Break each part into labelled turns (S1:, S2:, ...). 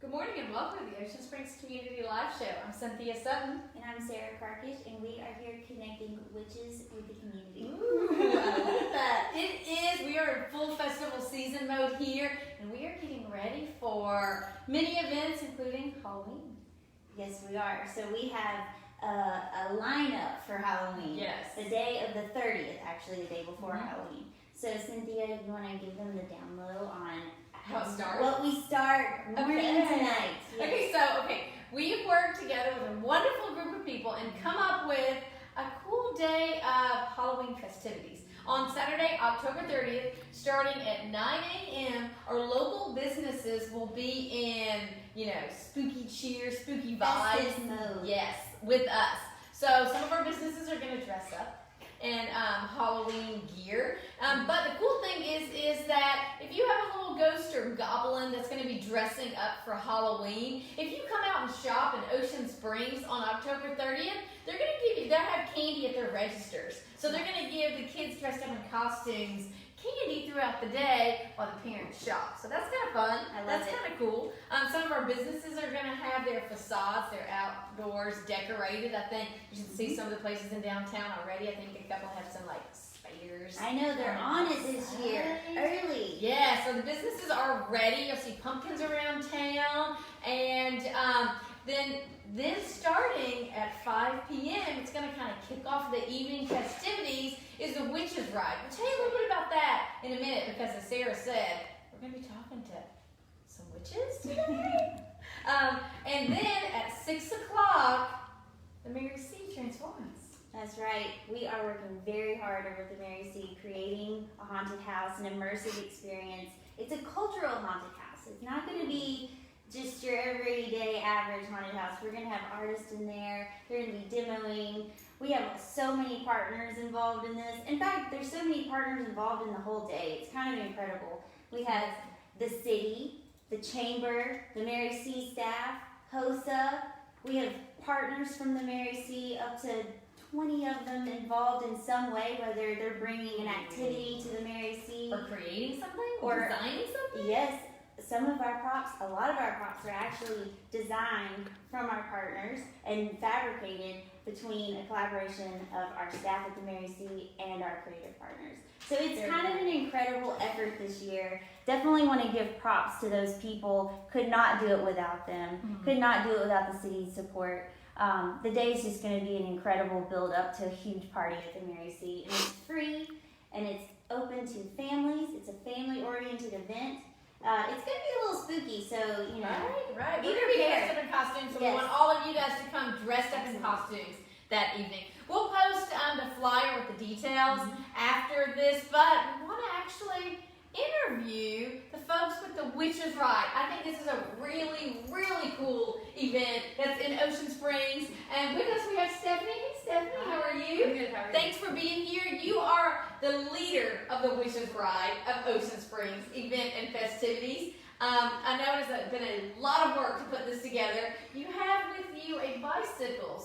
S1: Good morning and welcome to the Ocean Springs Community Live Show. I'm Cynthia Sutton.
S2: And I'm Sarah Carkish, and we are here connecting witches with the community.
S1: Ooh, I love that. It is. We are in full festival season mode here, and we are getting ready for many events, including Halloween.
S2: Yes, we are. So we have a lineup for Halloween.
S1: Yes.
S2: The day of the 30th, actually the day before
S1: Mhm.
S2: Halloween. So Cynthia, you want to give them the down low on
S1: How it starts?
S2: what we start morning tonight. Yes.
S1: Okay, we've worked together with a wonderful group of people and come up with a cool day of Halloween festivities. On Saturday, October 30th, starting at 9 a.m., our local businesses will be in, spooky cheer, spooky vibes.
S2: Festive mode.
S1: Yes, with us. So some of our businesses are going to dress up in Halloween gear. But the cool thing is that if you have a little ghost or goblin that's going to be dressing up for Halloween, if you come out and shop in Ocean Springs on October 30th, they'll have candy at their registers. So they're going to give the kids dressed up in costumes candy throughout the day while the parents shop. So that's kind of fun. That's kind of cool. Some of our businesses are going to have their facades, their outdoors decorated. I think you should see some of the places in downtown already. I think a couple have some spiders.
S2: I know they're on it this year, early.
S1: Yeah, so the businesses are ready. You'll see pumpkins around town, and then starting at 5 p.m., it's going to kind of kick off the evening festivities, is the Witches Ride. We'll tell you a little bit about that in a minute because, as Sarah said, we're going to be talking to some witches today. And then at 6 o'clock, the Mary C. transforms.
S2: That's right. We are working very hard over at the Mary C. creating a haunted house, an immersive experience. It's a cultural haunted house. It's not going to be just your everyday average haunted house. We're going to have artists in there. They're going to be demoing. We have so many partners involved in this. In fact, there's so many partners involved in the whole day. It's kind of incredible. We have the city, the chamber, the Mary C. staff, HOSA. We have partners from the Mary C., up to 20 of them involved in some way, whether they're bringing an activity to the Mary C.
S1: Or creating something? Or designing something?
S2: Yes. Some of our props, a lot of our props are actually designed from our partners and fabricated between a collaboration of our staff at the Mary C. and our creative partners. So it's kind of an incredible effort this year. Definitely want to give props to those people. Could not do it without them.
S1: Mm-hmm.
S2: Could not do it without the city's support. The day is just going to be an incredible build up to a huge party at the Mary C. And it's free and it's open to families. It's a family oriented event. It's going to be a little spooky, so,
S1: Right.
S2: be
S1: We're going to be
S2: prepared.
S1: dressed up in costumes, so
S2: Yes.
S1: we want all of you guys to come dressed up in costumes that evening. We'll post the flyer with the details after this, but we want to actually interview the folks with the Witches Ride. I think this is a really, really cool event that's in Ocean Springs. And with us we have Stephanie. Hey, Stephanie, how are you?
S3: I'm good, how are you?
S1: Thanks for being here. You are the leader of the Witches Ride of Ocean Springs event and festivities. I know it's been a lot of work to put this together. You have with you a bicycle,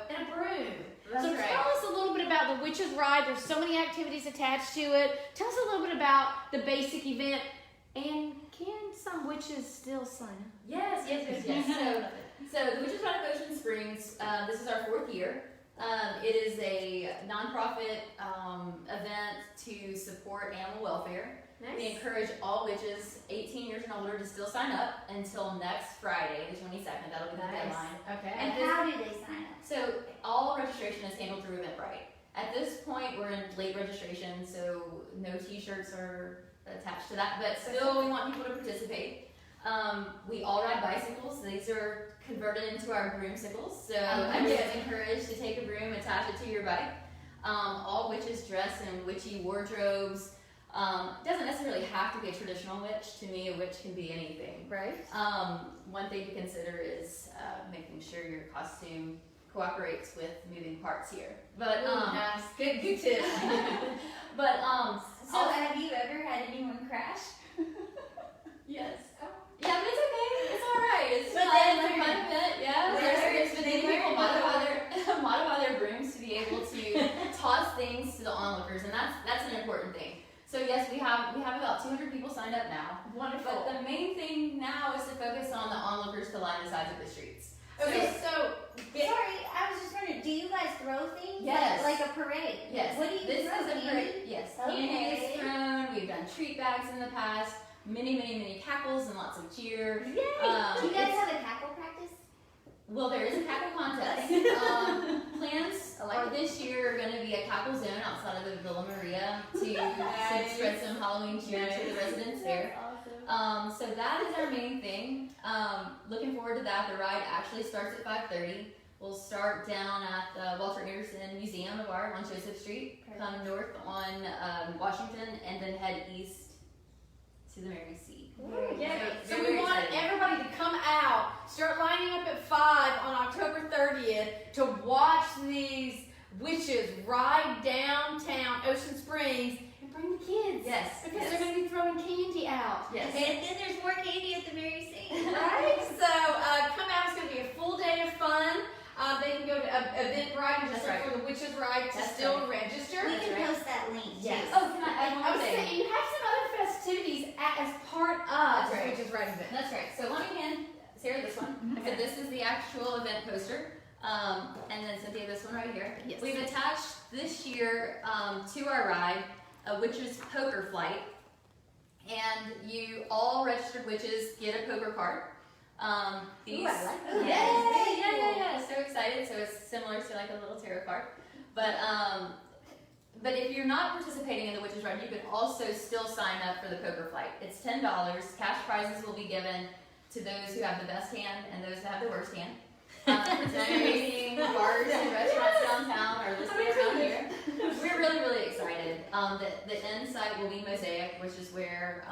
S1: and a broom.
S2: That's
S1: So
S2: right.
S1: tell us a little bit about the Witches Ride. There's so many activities attached to it. Tell us a little bit about the basic event. And can some witches still sign up?
S3: Yes. So the Witches Ride of Ocean Springs, this is our 4th year. It is a nonprofit event to support animal welfare.
S1: Nice.
S3: We encourage all witches 18 years and older to still sign up until next Friday, the 22nd. That'll be the deadline.
S1: Okay.
S2: And how do they sign up?
S3: So all registration is handled through Eventbrite. At this point, we're in late registration, so no t-shirts are attached to that, but still we want people to participate. We all ride bicycles. These are converted into our broomsicles, so everyone's encouraged to take a broom, attach it to your bike. All witches dress in witchy wardrobes. Doesn't necessarily have to be a traditional witch. To me, a witch can be anything.
S1: Right.
S3: One thing to consider is making sure your costume cooperates with moving parts here. But
S1: Nice. Good tip.
S3: but
S2: So have you ever had anyone crash?
S3: yes. Yeah, but it's okay. It's all right. It's
S2: But
S3: fun.
S2: then
S3: It's a fun event. Yeah.
S2: There's
S3: But then people modify their brooms to be able to toss things to the onlookers, and that's an important thing. So yes, we have about 200 people signed up now.
S1: Wonderful.
S3: But the main thing now is to focus on the onlookers to line the sides of the streets.
S1: Okay, so
S2: Sorry, I was just wondering, do you guys throw things?
S3: Yes.
S2: Like a parade?
S3: Yes.
S2: What do you
S3: This
S2: throw?
S3: is a
S2: Candy?
S3: parade. Yes. Candy
S2: Okay.
S3: is thrown. We've done treat bags in the past. Many cackles and lots of cheer.
S2: Yay!
S3: Um,
S2: do you guys
S3: it's-
S2: have a cackle practice?
S3: Well, there is a cackle contest. Plans are this year are going to be a cackle zone outside of the Villa Maria to
S1: Nice.
S3: spread some Halloween cheer to the residents there.
S2: Awesome.
S3: So that is our main thing. Looking forward to that. The ride actually starts at 5:30. We'll start down at the Walter Anderson Museum of Art on Joseph Street, come north on Washington, and then head east to the Mary C.
S1: yeah, so
S3: Very
S1: we want
S3: exciting.
S1: everybody to come out, start lining up at 5 on October 30th to watch these witches ride downtown Ocean Springs and bring the kids.
S3: Yes,
S1: Because
S3: yes.
S1: they're going to be throwing candy out.
S3: Yes.
S2: And then there's more candy at the Mary C.
S1: Right? So come out. It's going to be a full day of fun. They can go to Eventbrite and just
S3: That's
S1: look
S3: right.
S1: for the Witches Ride to
S3: That's
S1: still
S3: right.
S1: register.
S2: We can
S3: right.
S2: post that link.
S3: Yes.
S2: Too.
S3: Oh, can I add
S1: I
S3: one
S1: was
S3: thing?
S1: saying, you have some other festivities as part of
S3: That's
S1: the
S3: right.
S1: Witches Ride event.
S3: That's right. So let me hand Sarah this one. So this is the actual event poster. And then Cynthia, this one right here.
S1: Yes.
S3: We've attached this year to our ride a witch's poker flight. And you all registered witches get a poker card. These,
S2: Ooh, I like that.
S3: yeah. So excited. So it's similar to like a little tarot card. But if you're not participating in the Witches Ride, you can also still sign up for the poker flight. It's $10. Cash prizes will be given to those who have the best hand and those who have the worst hand. Participating bars and restaurants downtown are listed around here. We're really excited. The end site will be Mosaic, which is where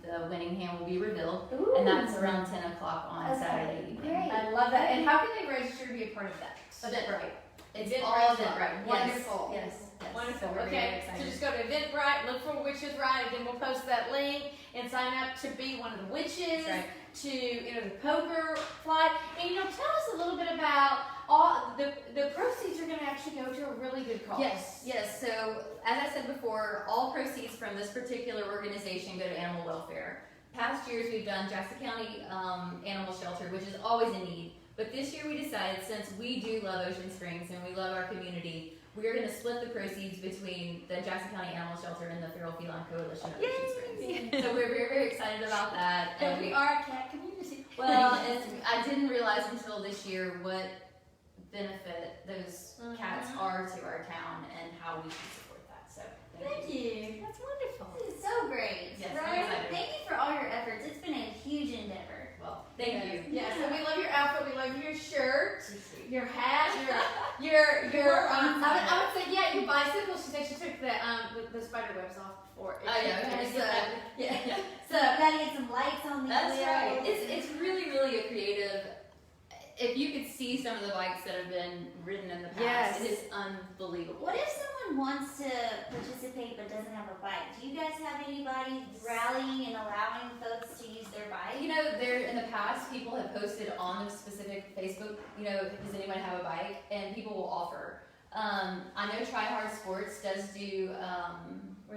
S3: the winning hand will be revealed, and that's around 10 o'clock on
S2: Okay,
S3: Saturday evening.
S2: great.
S1: I love that. And how can they register to be a part of that?
S3: Eventbrite. It's
S1: Eventbrite
S3: all
S1: as well.
S3: Eventbrite.
S1: Wonderful.
S3: Yes. Yes.
S1: Wonderful.
S3: So we're very
S1: Okay, so
S3: excited.
S1: just go to Eventbrite, look for Witches Ride. Again, we'll post that link and sign up to be one of the witches,
S3: That's right.
S1: to enter the poker flight. And tell us a little bit about all the proceeds are going to actually go to a really good cause.
S3: Yes. So as I said before, all proceeds from this particular organization go to animal welfare. Past years we've done Jackson County Animal Shelter, which is always in need. But this year we decided, since we do love Ocean Springs and we love our community, we're going to split the proceeds between the Jackson County Animal Shelter and the Feral Feline Coalition of Ocean Springs. So we're very excited about that.
S1: And we are a cat community.
S3: Well, I didn't realize until this year what benefit those cats are to our town and how we should support that. So thank you.
S1: you. That's wonderful.
S2: This is so great.
S3: Yes, I'm
S2: right?
S3: excited.
S2: Thank you for all your efforts. It's been a huge endeavor.
S3: Well, thank you.
S1: Yeah, so we love your outfit, we love your shirt,
S3: Too sweet.
S1: your hat, I would say, yeah, your bicycle. She said she took the spider webs off before.
S3: Oh, yeah, okay.
S1: So, yeah.
S2: So you gotta get some lights on these
S3: That's
S2: wheels.
S3: right. It's really a creative. If you could see some of the bikes that have been ridden in the past,
S1: Yes.
S3: it is unbelievable.
S2: What if someone wants to participate but doesn't have a bike? Do you guys have anybody rallying and allowing folks to use their bike?
S3: There in the past, people have posted on the specific Facebook, does anyone have a bike? And people will offer. I know Try Hard Sports does do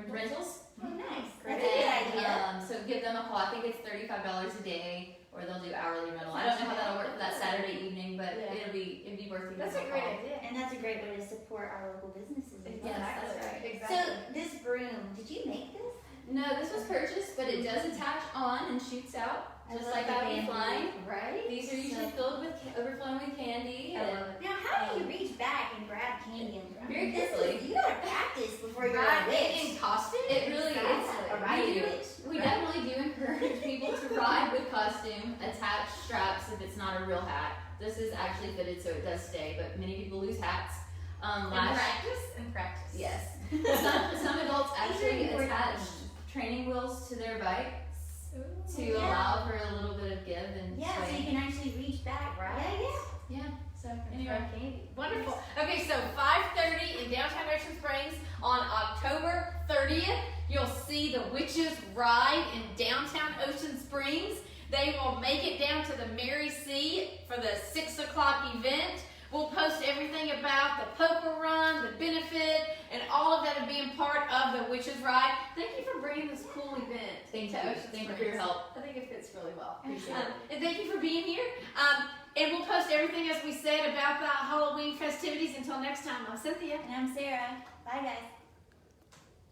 S3: rentals.
S2: Oh, nice.
S1: Great.
S2: That's a good idea.
S3: So give them a call. I think it's $35 a day, or they'll do hourly rental. I don't know how that'll work for that Saturday evening, but
S1: Yeah.
S3: it'd be worth giving
S1: That's
S3: them
S1: a
S3: a
S1: great
S3: call.
S1: idea.
S2: And that's a great way to support our local businesses as well.
S3: Yes, that's right.
S1: Exactly.
S2: So this broom, did you make this?
S3: No, this was purchased, but it does attach on and shoots out,
S2: I
S3: just
S2: love
S3: like
S2: the
S3: that would be
S2: bamboo.
S3: flying.
S1: Right?
S3: These are usually filled with, overflowing with candy.
S2: I love it. Now, how do you reach back and grab candy and
S3: Very
S2: this
S3: quickly.
S2: is, you gotta practice before you're
S1: Right,
S2: a witch.
S1: in costume?
S3: It really is.
S2: A riding
S3: We do.
S2: witch.
S3: We definitely do encourage people to ride with costume, attach straps if it's not a real hat. This is actually fitted so it does stay, but many people lose hats.
S1: In practice.
S3: Yes. Some adults actually attach training wheels to their bike to
S2: Yeah.
S3: allow for a little bit of give and
S2: Yeah, so you
S3: sway.
S2: can actually reach back, right? Yeah.
S3: Yeah. So
S1: Anyway,
S3: anyway.
S1: candy. Wonderful. Okay, so 5:30 in downtown Ocean Springs on October 30th. You'll see the Witches Ride in downtown Ocean Springs. They will make it down to the Mary C for the 6 o'clock event, We'll post everything about the poker run, the benefit, and all of that of being part of the Witches Ride. Thank you for bringing this cool event.
S3: Thank
S1: to
S3: you.
S1: Ocean
S3: Thank you for your
S1: Springs.
S3: help.
S1: I think it fits really well.
S3: Appreciate it.
S1: And thank you for being here. And we'll post everything, as we said, about the Halloween festivities. Until next time, I'm Cynthia.
S2: And I'm Sarah. Bye, guys.